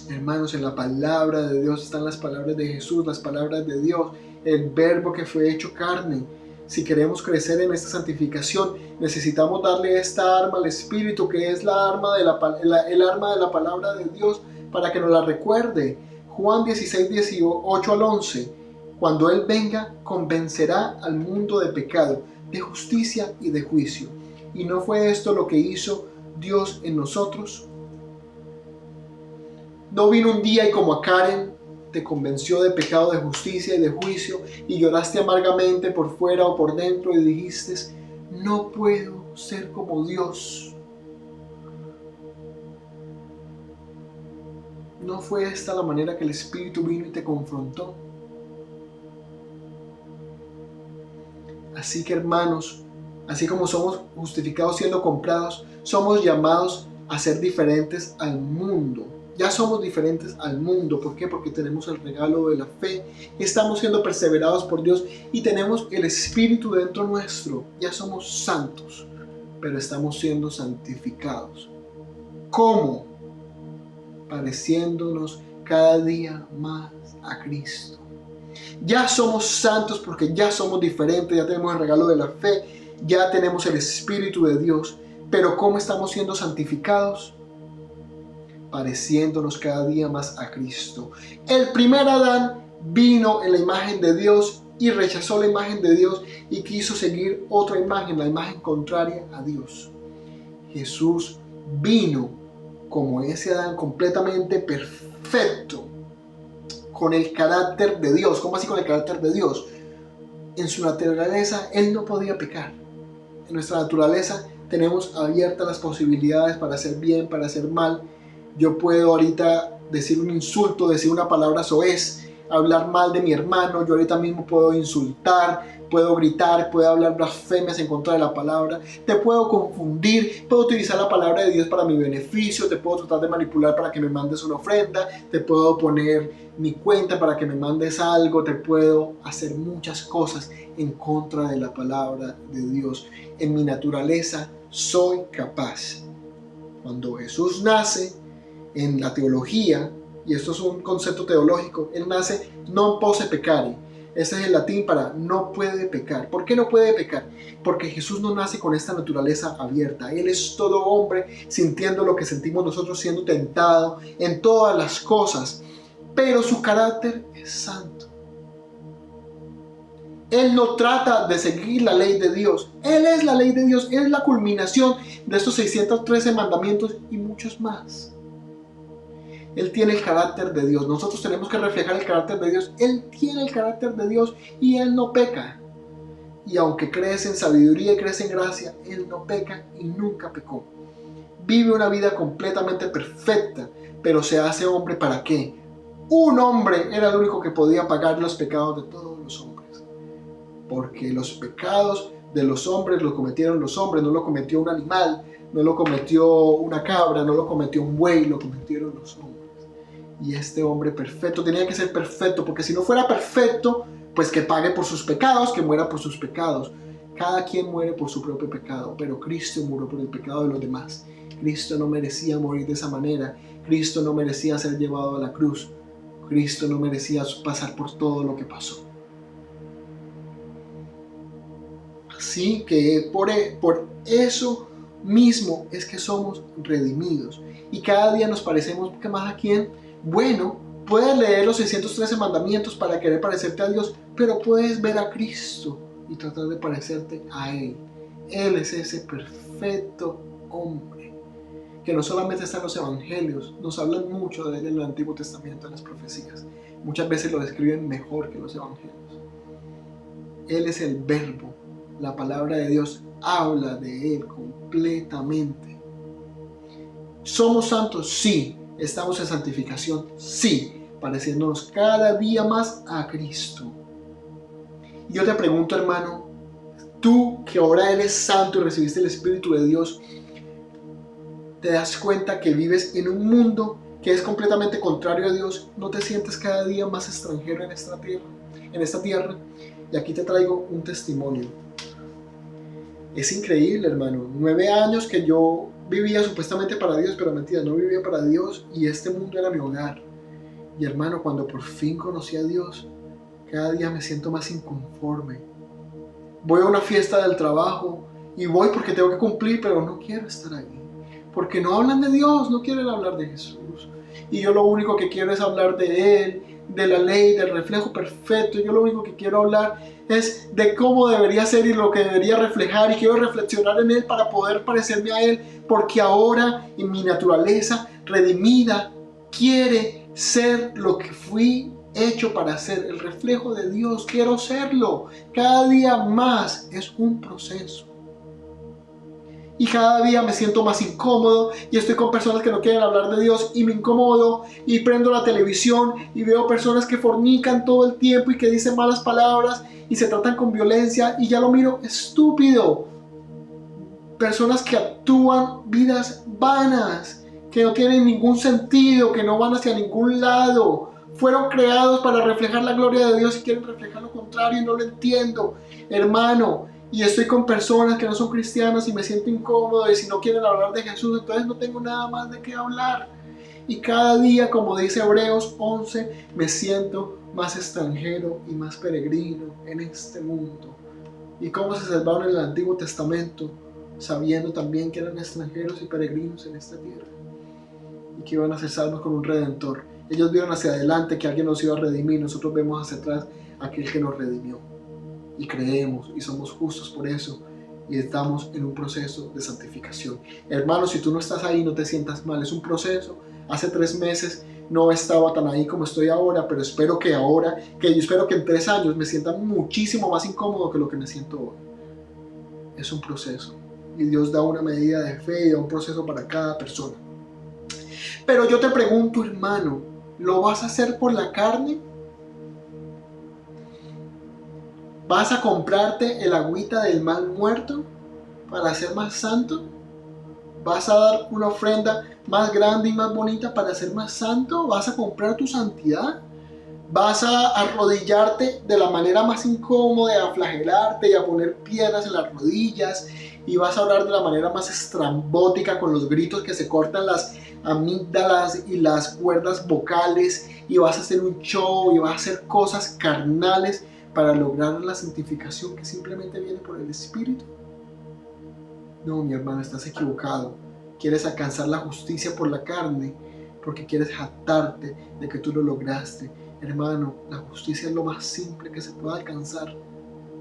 Hermanos, en la palabra de Dios están las palabras de Jesús, las palabras de Dios, el verbo que fue hecho carne. Si queremos crecer en esta santificación, necesitamos darle esta arma al Espíritu, que es el arma de la palabra de Dios, para que nos la recuerde. Juan 16, 18 al 11. Cuando Él venga, convencerá al mundo de pecado, de justicia y de juicio. ¿Y no fue esto lo que hizo Dios en nosotros? ¿No vino un día y como a Karen te convenció de pecado, de justicia y de juicio y lloraste amargamente por fuera o por dentro y dijiste, no puedo ser como Dios? ¿No fue esta la manera que el Espíritu vino y te confrontó? Así que, hermanos, así como somos justificados siendo comprados, somos llamados a ser diferentes al mundo. Ya somos diferentes al mundo. ¿Por qué? Porque tenemos el regalo de la fe, estamos siendo perseverados por Dios y tenemos el Espíritu dentro nuestro. Ya somos santos, pero estamos siendo santificados. ¿Cómo? Pareciéndonos cada día más a Cristo. Ya somos santos porque ya somos diferentes, ya tenemos el regalo de la fe, ya tenemos el Espíritu de Dios. Pero ¿cómo estamos siendo santificados? Pareciéndonos cada día más a Cristo. El primer Adán vino en la imagen de Dios y rechazó la imagen de Dios y quiso seguir otra imagen, la imagen contraria a Dios. Jesús vino como ese Adán completamente perfecto, con el carácter de Dios. ¿Cómo así con el carácter de Dios? En su naturaleza Él no podía pecar. En nuestra naturaleza tenemos abiertas las posibilidades para hacer bien, para hacer mal. Yo puedo ahorita decir un insulto, decir una palabra soez, hablar mal de mi hermano. Yo ahorita mismo puedo insultar, puedo gritar, puedo hablar blasfemias en contra de la palabra. Te puedo confundir, puedo utilizar la palabra de Dios para mi beneficio. Te puedo tratar de manipular para que me mandes una ofrenda. Te puedo poner mi cuenta para que me mandes algo. Te puedo hacer muchas cosas en contra de la palabra de Dios. En mi naturaleza soy capaz. Cuando Jesús nace, en la teología, y esto es un concepto teológico, Él nace non posse peccare. Ese es el latín para no puede pecar. ¿Por qué no puede pecar? Porque Jesús no nace con esta naturaleza abierta. Él es todo hombre, sintiendo lo que sentimos nosotros, siendo tentado en todas las cosas, pero su carácter es santo. Él no trata de seguir la ley de Dios. Él es la ley de Dios. Él es la culminación de estos 613 mandamientos y muchos más. Él tiene el carácter de Dios. Nosotros tenemos que reflejar el carácter de Dios. Él tiene el carácter de Dios y Él no peca. Y aunque crece en sabiduría y crece en gracia, Él no peca y nunca pecó. Vive una vida completamente perfecta, pero se hace hombre ¿para qué? Un hombre era el único que podía pagar los pecados de todos los hombres. Porque los pecados de los hombres lo cometieron los hombres, no lo cometió un animal, no lo cometió una cabra, no lo cometió un buey, lo cometieron los hombres. Y este hombre perfecto tenía que ser perfecto, porque si no fuera perfecto, pues que pague por sus pecados, que muera por sus pecados. Cada quien muere por su propio pecado, pero Cristo murió por el pecado de los demás. Cristo no merecía morir de esa manera. Cristo no merecía ser llevado a la cruz. Cristo no merecía pasar por todo lo que pasó. Así que por eso mismo es que somos redimidos. Y cada día nos parecemos más a quién. Bueno, Puedes leer los 613 mandamientos para querer parecerte a Dios, pero puedes ver a Cristo y tratar de parecerte a Él. Él es ese perfecto hombre que no solamente está en los evangelios, nos hablan mucho de Él en el Antiguo Testamento, en las profecías. Muchas veces lo describen mejor que los evangelios. Él es el verbo, la palabra de Dios habla de Él completamente. ¿Somos santos? Sí. ¿Estamos en santificación? Sí. Pareciéndonos cada día más a Cristo. Y yo te pregunto, hermano, tú que ahora eres santo y recibiste el Espíritu de Dios, ¿te das cuenta que vives en un mundo que es completamente contrario a Dios? ¿No te sientes cada día más extranjero en esta tierra? Y aquí te traigo un testimonio. Es increíble, hermano. 9 años que yo vivía supuestamente para Dios, pero mentira, no vivía para Dios y este mundo era mi hogar. Y hermano, cuando por fin conocí a Dios, cada día me siento más inconforme. Voy a una fiesta del trabajo y voy porque tengo que cumplir, pero no quiero estar ahí. Porque no hablan de Dios, no quieren hablar de Jesús. Y yo lo único que quiero es hablar de Él, de la ley, del reflejo perfecto. Yo lo único que quiero hablar es de cómo debería ser y lo que debería reflejar. Y quiero reflexionar en Él para poder parecerme a Él. Porque ahora en mi naturaleza redimida quiere ser lo que fui hecho para ser, el reflejo de Dios. Quiero serlo. Cada día más es un proceso. Y cada día me siento más incómodo y estoy con personas que no quieren hablar de Dios y me incomodo y prendo la televisión y veo personas que fornican todo el tiempo y que dicen malas palabras y se tratan con violencia y ya lo miro estúpido. Personas que actúan vidas vanas, que no tienen ningún sentido, que no van hacia ningún lado. Fueron creados para reflejar la gloria de Dios y quieren reflejar lo contrario y no lo entiendo, hermano. Y estoy con personas que no son cristianas y me siento incómodo y si no quieren hablar de Jesús, entonces no tengo nada más de qué hablar. Y cada día, como dice Hebreos 11, me siento más extranjero y más peregrino en este mundo. ¿Y cómo se salvaron en el Antiguo Testamento? Sabiendo también que eran extranjeros y peregrinos en esta tierra y que iban a ser salvos con un Redentor. Ellos vieron hacia adelante que alguien nos iba a redimir, nosotros vemos hacia atrás a aquel que nos redimió. Y creemos y somos justos por eso y estamos en un proceso de santificación. Hermano, si tú no estás ahí, no te sientas mal, es un proceso. Hace 3 meses no estaba tan ahí como estoy ahora, pero espero que ahora, yo espero que en 3 años me sienta muchísimo más incómodo que lo que me siento hoy. Es un proceso y Dios da una medida de fe y da un proceso para cada persona. Pero yo te pregunto, hermano, ¿lo vas a hacer por la carne? ¿Vas a comprarte el agüita del mal muerto para ser más santo? ¿Vas a dar una ofrenda más grande y más bonita para ser más santo? ¿Vas a comprar tu santidad? ¿Vas a arrodillarte de la manera más incómoda, a flagelarte y a poner piedras en las rodillas? ¿Y vas a orar de la manera más estrambótica con los gritos que se cortan las amígdalas y las cuerdas vocales? ¿Y vas a hacer un show y vas a hacer cosas carnales para lograr la santificación que simplemente viene por el Espíritu? No, mi hermano, estás equivocado. Quieres alcanzar la justicia por la carne porque quieres jactarte de que tú lo lograste. Hermano, la justicia es lo más simple que se puede alcanzar.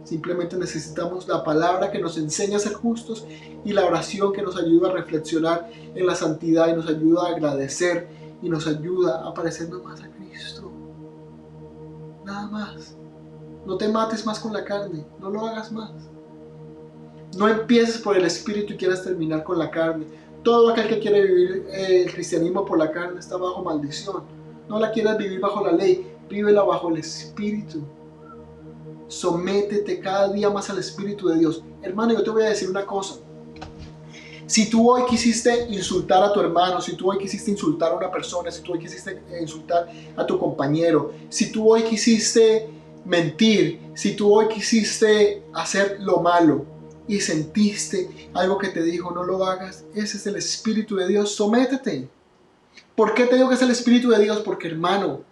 Simplemente necesitamos la palabra que nos enseña a ser justos y la oración que nos ayuda a reflexionar en la santidad y nos ayuda a agradecer y nos ayuda a parecernos más a Cristo. Nada más. No te mates más con la carne, no lo hagas más. No empieces por el Espíritu y quieras terminar con la carne. Todo aquel que quiere vivir el cristianismo por la carne está bajo maldición. No la quieras vivir bajo la ley, vívela bajo el Espíritu. Sométete cada día más al Espíritu de Dios. Hermano, yo te voy a decir una cosa. Si tú hoy quisiste insultar a tu hermano, si tú hoy quisiste insultar a una persona, si tú hoy quisiste insultar a tu compañero, si tú hoy quisiste mentir, si tú hoy quisiste hacer lo malo y sentiste algo que te dijo no lo hagas, ese es el Espíritu de Dios, sométete. ¿Por qué te digo que es el Espíritu de Dios? Porque, hermano,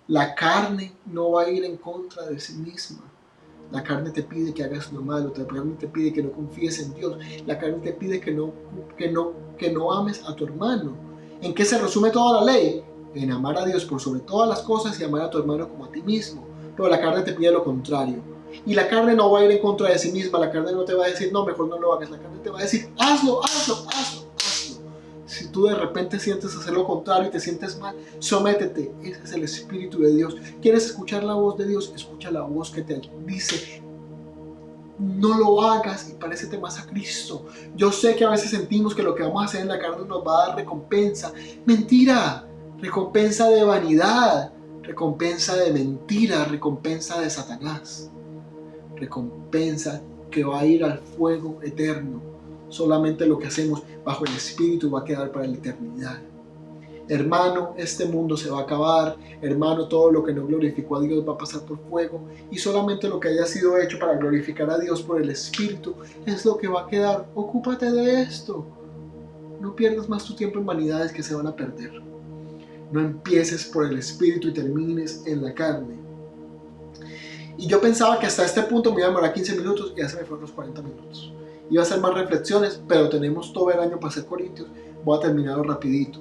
la carne no va a ir en contra de sí misma. La carne te pide que hagas lo malo, la carne te pide que no confíes en Dios, la carne te pide que no ames a tu hermano. ¿En qué se resume toda la ley? en amar a Dios por sobre todas las cosas y amar a tu hermano como a ti mismo. Pero la carne te pide lo contrario. Y la carne no va a ir en contra de sí misma. La carne no te va a decir, no, mejor no lo hagas. La carne te va a decir, hazlo, hazlo, hazlo, hazlo. Si tú de repente sientes hacer lo contrario y te sientes mal, sométete. Ese es el Espíritu de Dios. ¿Quieres escuchar la voz de Dios? Escucha la voz que te dice, no lo hagas y parécete más a Cristo. Yo sé que a veces sentimos que lo que vamos a hacer en la carne nos va a dar recompensa. Mentira, recompensa de vanidad, recompensa de mentira, recompensa de Satanás, recompensa que va a ir al fuego eterno. Solamente lo que hacemos bajo el Espíritu va a quedar para la eternidad. Hermano, este mundo se va a acabar. Hermano, todo lo que no glorificó a Dios va a pasar por fuego. Y solamente lo que haya sido hecho para glorificar a Dios por el Espíritu es lo que va a quedar. Ocúpate de esto. No pierdas más tu tiempo en vanidades que se van a perder. No empieces por el Espíritu y termines en la carne. Y yo pensaba que hasta este punto me iba a demorar 15 minutos y ya se me fueron los 40 minutos. Iba a hacer más reflexiones, pero tenemos todo el año para hacer Corintios. Voy a terminarlo rapidito.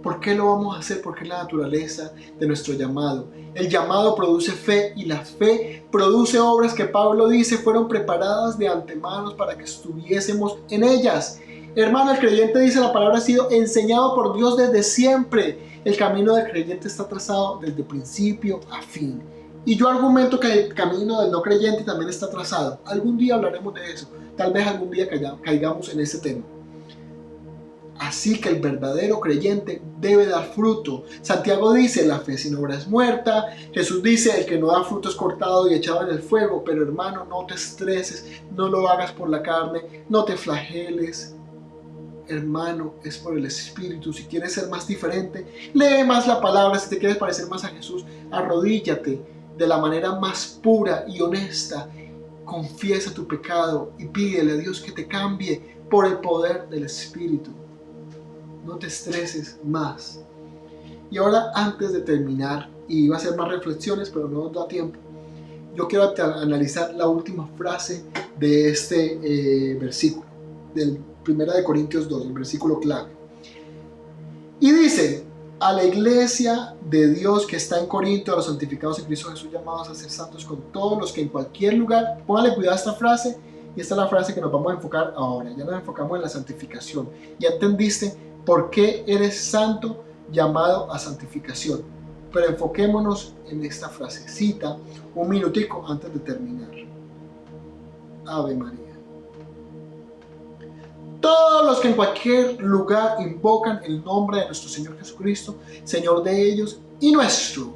¿Por qué lo vamos a hacer? Porque es la naturaleza de nuestro llamado. El llamado produce fe y la fe produce obras que Pablo dice fueron preparadas de antemano para que estuviésemos en ellas. Hermano, el creyente, dice la palabra, ha sido enseñado por Dios desde siempre. El camino del creyente está trazado desde principio a fin. Y yo argumento que el camino del no creyente también está trazado. Algún día hablaremos de eso. Tal vez algún día caigamos en ese tema. Así que el verdadero creyente debe dar fruto. Santiago dice, la fe sin obra es muerta. Jesús dice, el que no da fruto es cortado y echado en el fuego. Pero hermano, no te estreses, no lo hagas por la carne, no te flageles. Hermano, es por el Espíritu. Si quieres ser más diferente, lee más la palabra. Si te quieres parecer más a Jesús, arrodíllate de la manera más pura y honesta. Confiesa tu pecado y pídele a Dios que te cambie por el poder del Espíritu. No te estreses más. Y ahora, antes de terminar, y iba a hacer más reflexiones, pero no nos da tiempo, yo quiero analizar la última frase de este versículo, del 1 Corintios 2, el versículo clave. Y dice, a la iglesia de Dios que está en Corinto, a los santificados en Cristo Jesús, llamados a ser santos con todos los que en cualquier lugar, póngale cuidado a esta frase, y esta es la frase que nos vamos a enfocar ahora. Ya nos enfocamos en la santificación. Ya entendiste por qué eres santo, llamado a santificación. Pero enfoquémonos en esta frasecita un minutico antes de terminar. Ave María. Todos los que en cualquier lugar invocan el nombre de nuestro Señor Jesucristo, Señor de ellos y nuestro.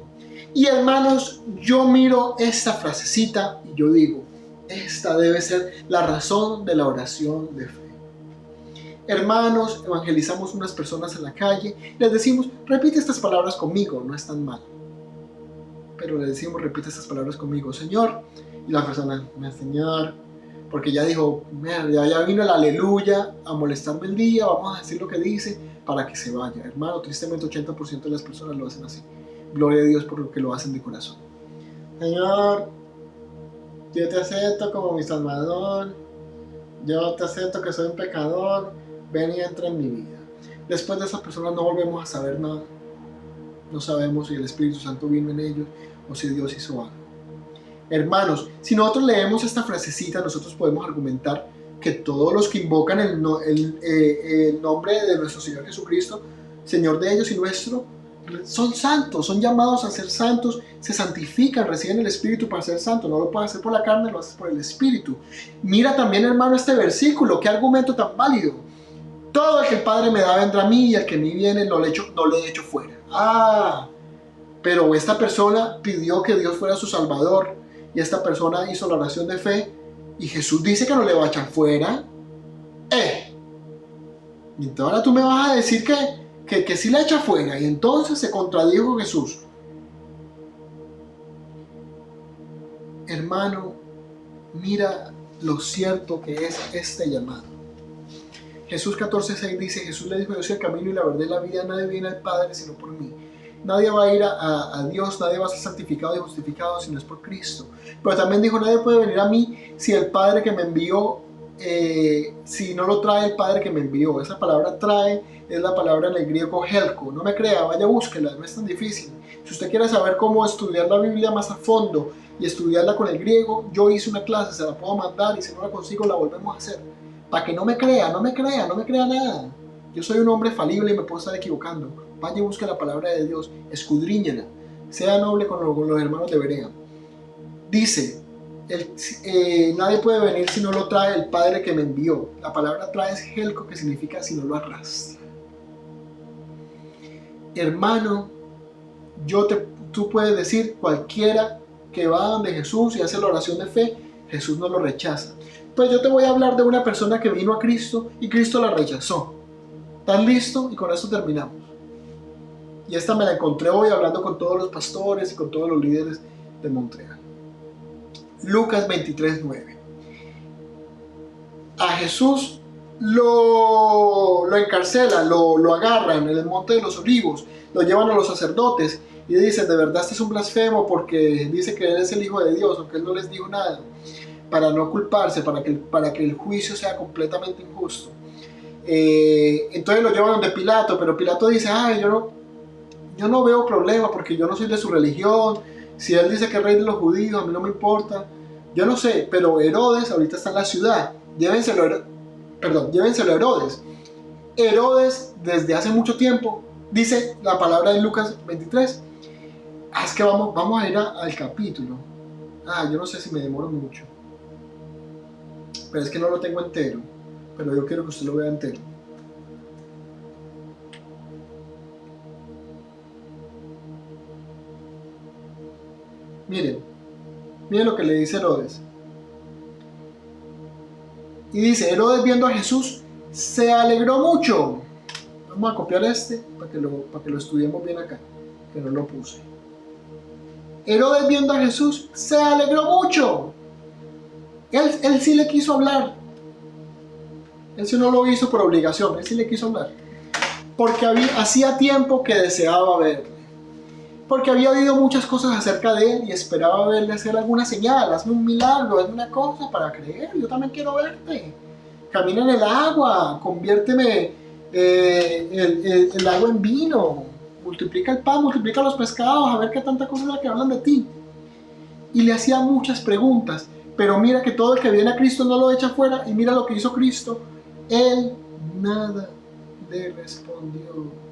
Y hermanos, yo miro esta frasecita y yo digo, esta debe ser la razón de la oración de fe. Hermanos, evangelizamos unas personas en la calle, les decimos, repite estas palabras conmigo, no es tan mal. Pero le decimos, repite estas palabras conmigo, Señor. Y la persona, Señor, porque ya dijo, ya vino el aleluya a molestarme el día, vamos a decir lo que dice para que se vaya. Hermano, tristemente 80% de las personas lo hacen así. Gloria a Dios por lo que lo hacen de corazón. Señor, yo te acepto como mi Salvador, yo te acepto que soy un pecador, ven y entra en mi vida. Después de esa persona no volvemos a saber nada. No sabemos si el Espíritu Santo vino en ellos o si Dios hizo algo. Hermanos, si nosotros leemos esta frasecita, nosotros podemos argumentar que todos los que invocan el nombre de nuestro Señor Jesucristo, Señor de ellos y nuestro, son santos, son llamados a ser santos, se santifican, reciben el Espíritu para ser santos. No lo puedes hacer por la carne, lo haces por el Espíritu. Mira también, hermano, este versículo, qué argumento tan válido. Todo el que el Padre me da vendrá a mí, y el que a mí viene no le echo fuera. Pero esta persona pidió que Dios fuera su Salvador, y esta persona hizo la oración de fe, y Jesús dice que no le va a echar fuera. Y entonces ahora tú me vas a decir que sí le echa fuera, y entonces se contradijo Jesús. Hermano, mira lo cierto que es este llamado. Jesús 14:6 dice, Jesús le dijo, yo soy el camino y la verdad y la vida, nadie viene al Padre sino por mí. Nadie va a ir a Dios, nadie va a ser santificado y justificado si no es por Cristo. Pero también dijo, nadie puede venir a mí si el Padre que me envió si no lo trae el Padre que me envió? Esa palabra trae es la palabra en el griego helko. No me crea, vaya, búsquela, no es tan difícil. Si usted quiere saber cómo estudiar la Biblia más a fondo y estudiarla con el griego, yo hice una clase, se la puedo mandar, y si no la consigo la volvemos a hacer. Para que no me crea nada. Yo soy un hombre falible y me puedo estar equivocando. Vaya y busque la palabra de Dios, escudriñela, sea noble con los hermanos de Berea. Dice, nadie puede venir si no lo trae el Padre que me envió. La palabra trae es helko, que significa si no lo arrastra. Hermano, tú puedes decir, cualquiera que va donde Jesús y hace la oración de fe, Jesús no lo rechaza. Pues yo te voy a hablar de una persona que vino a Cristo y Cristo la rechazó. ¿Estás listo? Y con esto terminamos. Y esta me la encontré hoy hablando con todos los pastores y con todos los líderes de Montreal. Lucas 23:9. A Jesús lo encarcelan, lo agarran en el Monte de los Olivos, lo llevan a los sacerdotes y dicen, de verdad este es un blasfemo porque dice que él es el Hijo de Dios, aunque él no les dijo nada, para no culparse, para que el juicio sea completamente injusto. Entonces lo llevan donde Pilato, pero Pilato dice, yo no veo problema porque yo no soy de su religión, si él dice que es rey de los judíos, a mí no me importa, yo no sé, pero Herodes ahorita está en la ciudad, llévenselo a Herodes. Herodes desde hace mucho tiempo, dice la palabra de Lucas 23, es que vamos a ir al capítulo, yo no sé si me demoro mucho, pero es que no lo tengo entero, pero yo quiero que usted lo vea entero. Miren lo que le dice Herodes. Y dice, Herodes viendo a Jesús se alegró mucho. Vamos a copiar para que lo estudiemos bien acá, que no lo puse. Herodes viendo a Jesús se alegró mucho. Él sí le quiso hablar. Él sí no lo hizo por obligación, él sí le quiso hablar. Porque hacía tiempo que deseaba verle. Porque había oído muchas cosas acerca de él y esperaba verle hacer alguna señal, hazme un milagro, hazme una cosa para creer, yo también quiero verte. Camina en el agua, conviérteme el agua en vino, multiplica el pan, multiplica los pescados, a ver qué tanta cosa es la que hablan de ti. Y le hacía muchas preguntas, pero mira que todo el que viene a Cristo no lo echa fuera, y mira lo que hizo Cristo, él nada le respondió.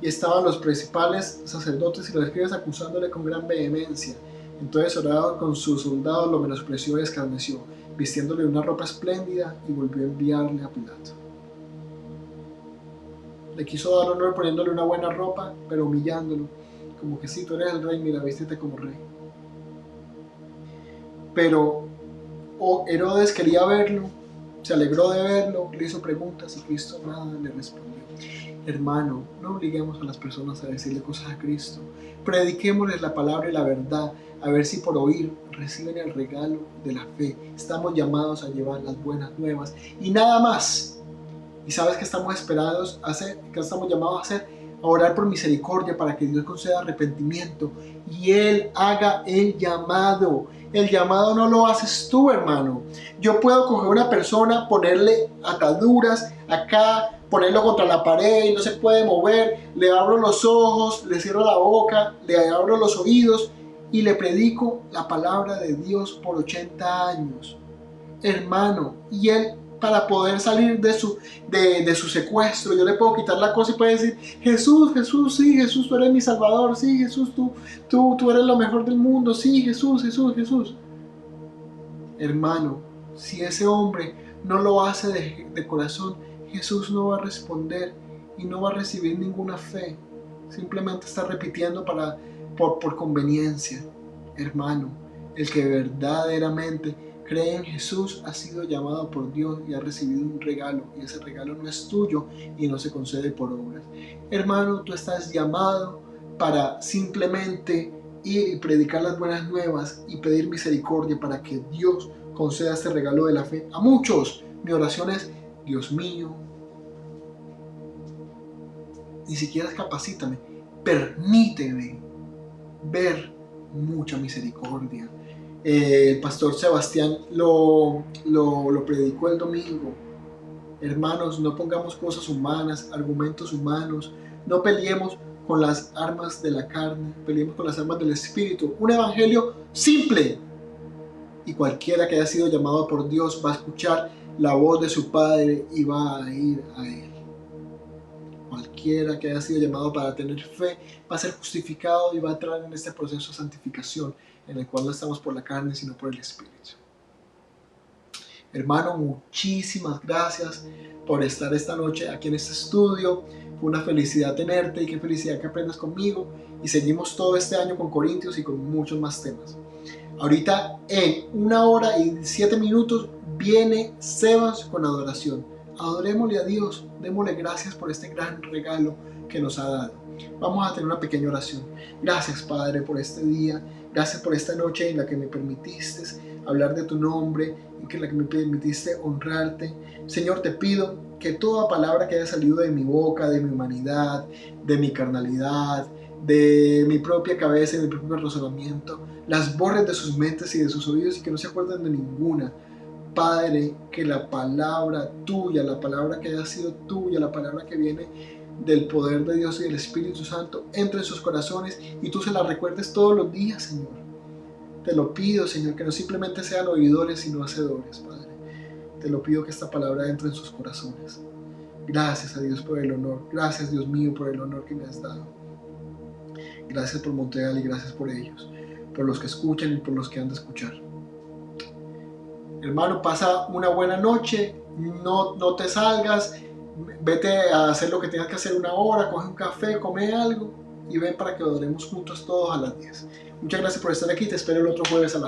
Y estaban los principales sacerdotes y los escribas acusándole con gran vehemencia. Entonces orado con sus soldados lo menospreció y escarneció, vistiéndole una ropa espléndida, y volvió a enviarle a Pilato. Le quiso dar honor poniéndole una buena ropa, pero humillándolo, como que sí, tú eres el rey, mira, vístete como rey. Pero Herodes quería verlo, se alegró de verlo, le hizo preguntas y Cristo nada le respondió. Hermano, no obliguemos a las personas a decirle cosas a Cristo. Prediquémosles la palabra y la verdad, a ver si por oír reciben el regalo de la fe. Estamos llamados a llevar las buenas nuevas y nada más. ¿Y sabes qué estamos esperados a hacer? ¿Qué estamos llamados a hacer? A orar por misericordia para que Dios conceda arrepentimiento y Él haga el llamado. El llamado no lo haces tú, hermano. Yo puedo coger a una persona, ponerle ataduras acá, ponerlo contra la pared y no se puede mover, le abro los ojos, le cierro la boca, le abro los oídos y le predico la palabra de Dios por 80 años. Hermano, y él, para poder salir de su secuestro, yo le puedo quitar la cosa y puede decir, Jesús, sí, Jesús, tú eres mi Salvador, sí, Jesús, tú eres lo mejor del mundo, sí, Jesús. Hermano, si ese hombre no lo hace de corazón, Jesús no va a responder y no va a recibir ninguna fe. Simplemente está repitiendo por conveniencia. Hermano, el que verdaderamente cree en Jesús ha sido llamado por Dios y ha recibido un regalo, y ese regalo no es tuyo y no se concede por obras. Hermano, tú estás llamado para simplemente ir y predicar las buenas nuevas y pedir misericordia para que Dios conceda este regalo de la fe a muchos. Mi oración es, Dios mío, ni siquiera capacítame, permíteme ver mucha misericordia. El pastor Sebastián lo predicó el domingo. Hermanos, no pongamos cosas humanas, argumentos humanos, no peleemos con las armas de la carne, peleemos con las armas del Espíritu. Un evangelio simple. Y cualquiera que haya sido llamado por Dios va a escuchar la voz de su Padre y va a ir a Él. Cualquiera que haya sido llamado para tener fe va a ser justificado y va a entrar en este proceso de santificación en el cual no estamos por la carne sino por el Espíritu. Hermano, muchísimas gracias por estar esta noche aquí en este estudio. Fue una felicidad tenerte y qué felicidad que aprendas conmigo. Y seguimos todo este año con Corintios y con muchos más temas. Ahorita en 1 hora y 7 minutos viene Sebas con adoración. Adorémosle a Dios, démosle gracias por este gran regalo que nos ha dado. Vamos a tener una pequeña oración. Gracias, Padre, por este día. Gracias por esta noche en la que me permitiste hablar de tu nombre, en la que me permitiste honrarte. Señor, te pido que toda palabra que haya salido de mi boca, de mi humanidad, de mi carnalidad, de mi propia cabeza y de mi propio razonamiento, las borres de sus mentes y de sus oídos y que no se acuerden de ninguna. Padre, que la palabra tuya, la palabra que haya sido tuya, la palabra que viene del poder de Dios y del Espíritu Santo, entre en sus corazones y tú se la recuerdes todos los días, Señor. Te lo pido, Señor, que no simplemente sean oidores, sino hacedores, Padre. Te lo pido que esta palabra entre en sus corazones. Gracias a Dios por el honor. Gracias, Dios mío, por el honor que me has dado. Gracias por Montreal y gracias por ellos, por los que escuchan y por los que han de escuchar. Hermano, pasa una buena noche, no te salgas, vete a hacer lo que tengas que hacer 1 hora, coge un café, come algo y ven para que adoremos juntos todos a las 10. Muchas gracias por estar aquí, te espero el otro jueves a las